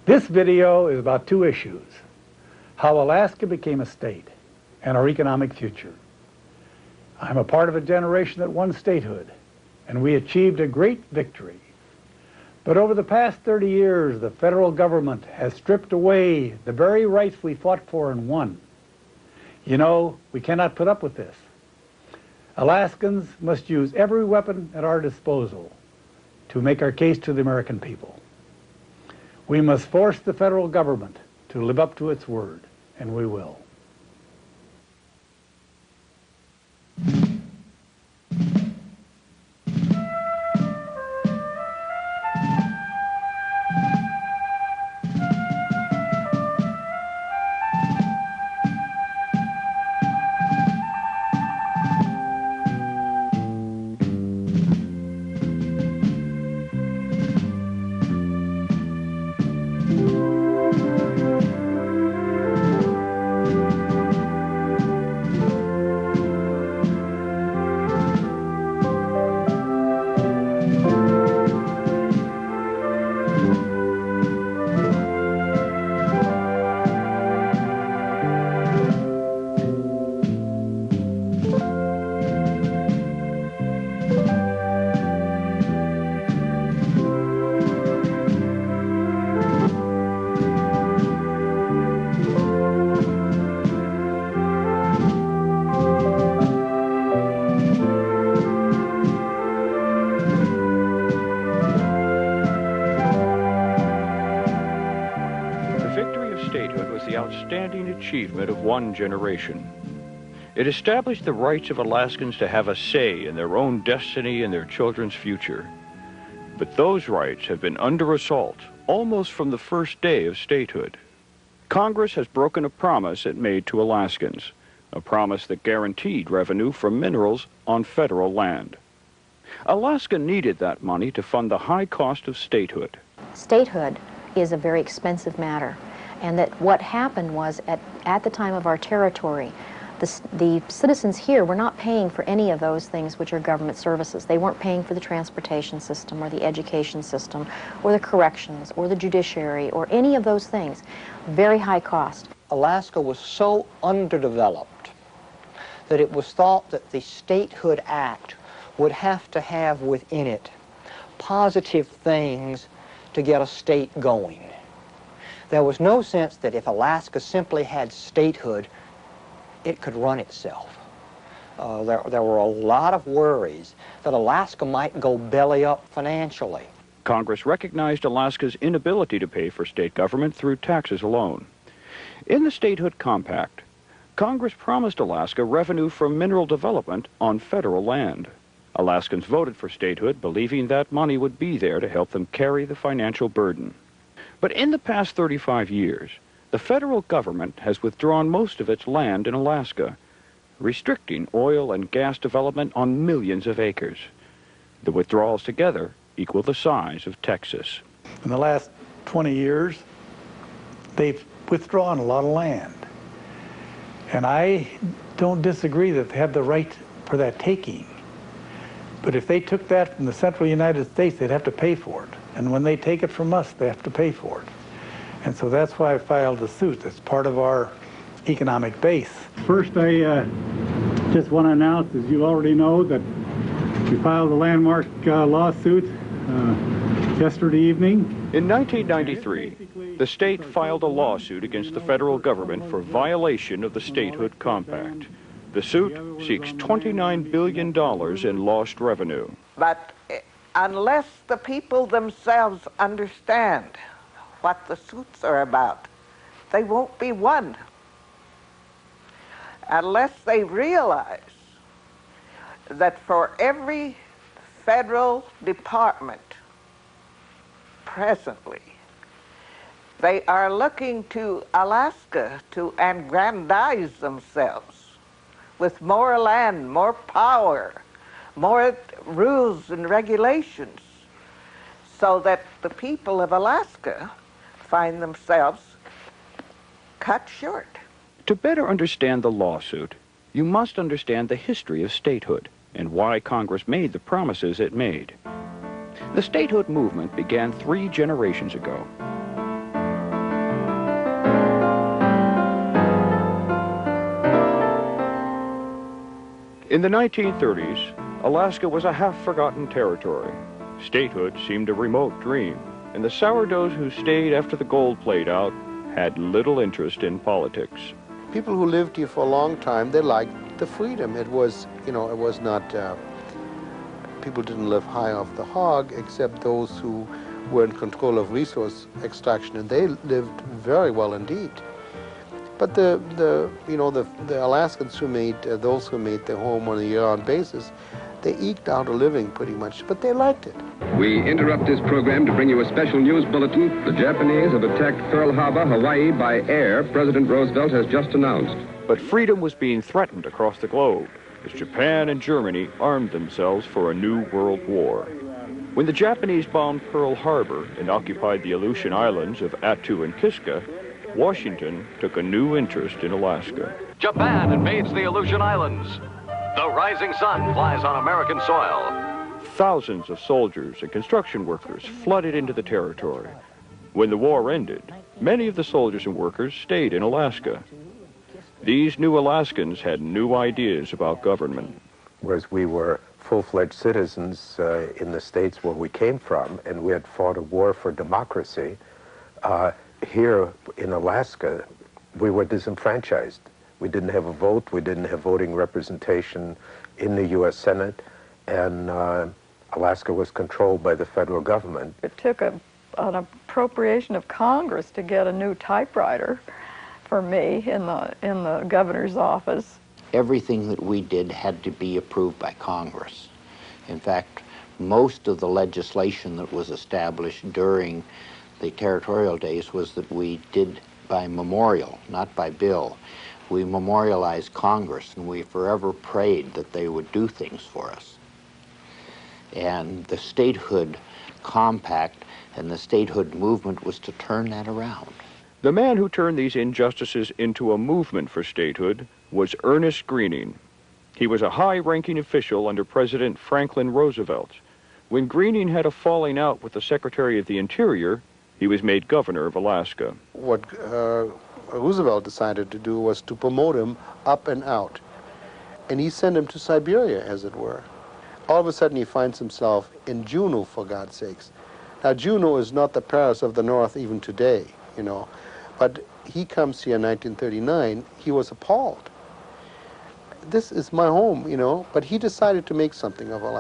This video is about two issues: how Alaska became a state and our economic future. I'm a part of a generation that won statehood, and we achieved a great victory. But over the past 30 years, the federal government has stripped away the very rights we fought for and won. You know, we cannot put up with this. Alaskans must use every weapon at our disposal to make our case to the American people. We must force the federal government to live up to its word, and we will. Outstanding achievement of one generation. It established the rights of Alaskans to have a say in their own destiny and their children's future. But those rights have been under assault almost from the first day of statehood. Congress has broken a promise it made to Alaskans, a promise that guaranteed revenue from minerals on federal land. Alaska needed that money to fund the high cost of statehood. Statehood is a very expensive matter. And that what happened was at the time of our territory, the citizens here were not paying for any of those things which are government services. They weren't paying for the transportation system or the education system or the corrections or the judiciary or any of those things. Very high cost. Alaska was so underdeveloped that it was thought that the Statehood Act would have to have within it positive things to get a state going. There was no sense that if Alaska simply had statehood, it could run itself. There were a lot of worries that Alaska might go belly up financially. Congress recognized Alaska's inability to pay for state government through taxes alone. In the Statehood Compact, Congress promised Alaska revenue from mineral development on federal land. Alaskans voted for statehood, believing that money would be there to help them carry the financial burden. But in the past 35 years, the federal government has withdrawn most of its land in Alaska, restricting oil and gas development on millions of acres. The withdrawals together equal the size of Texas. In the last 20 years, they've withdrawn a lot of land. And I don't disagree that they have the right for that taking. But if they took that from the central United States, they'd have to pay for it. And when they take it from us, they have to pay for it. And so that's why I filed the suit. It's part of our economic base. First, I just want to announce, as you already know, that we filed a landmark lawsuit yesterday evening. In 1993, the state filed a lawsuit against the federal government for violation of the Statehood Compact. The suit seeks $29 billion in lost revenue. But unless the people themselves understand what the suits are about, they won't be won. Unless they realize that for every federal department presently, they are looking to Alaska to aggrandize themselves with more land, more power, more rules and regulations, so that the people of Alaska find themselves cut short. To better understand the lawsuit, you must understand the history of statehood and why Congress made the promises it made. The statehood movement began 3 generations ago. In the 1930s, Alaska was a half-forgotten territory. Statehood seemed a remote dream, and the sourdoughs who stayed after the gold played out had little interest in politics. People who lived here for a long time, they liked the freedom. It was, it was not, people didn't live high off the hog except those who were in control of resource extraction, and they lived very well indeed. But the Alaskans who made, those who made their home on a year-round basis, they eked out a living pretty much, but they liked it. We interrupt this program to bring you a special news bulletin. The Japanese have attacked Pearl Harbor, Hawaii by air, President Roosevelt has just announced. But freedom was being threatened across the globe as Japan and Germany armed themselves for a new world war. When the Japanese bombed Pearl Harbor and occupied the Aleutian Islands of Attu and Kiska, Washington took a new interest in Alaska. Japan invades the Aleutian Islands. The rising sun flies on American soil. Thousands of soldiers and construction workers flooded into the territory. When the war ended, many of the soldiers and workers stayed in Alaska. These new Alaskans had new ideas about government. Whereas we were full-fledged citizens in the states where we came from, and we had fought a war for democracy, here in Alaska, we were disenfranchised. We didn't have a vote, we didn't have voting representation in the U.S. Senate, and Alaska was controlled by the federal government. It took an appropriation of Congress to get a new typewriter for me in the governor's office. Everything that we did had to be approved by Congress. In fact, most of the legislation that was established during the territorial days was that we did by memorial, not by bill. We memorialized Congress, and we forever prayed that they would do things for us. And the Statehood Compact and the Statehood movement was to turn that around. The man who turned these injustices into a movement for statehood was Ernest Gruening. He was a high-ranking official under President Franklin Roosevelt. When Gruening had a falling out with the Secretary of the Interior, he was made governor of Alaska. What Roosevelt decided to do was to promote him up and out. And he sent him to Siberia, as it were. All of a sudden he finds himself in Juneau, for God's sakes. Now Juneau is not the Paris of the North even today, but he comes here in 1939, he was appalled. This is my home, but he decided to make something of Alaska.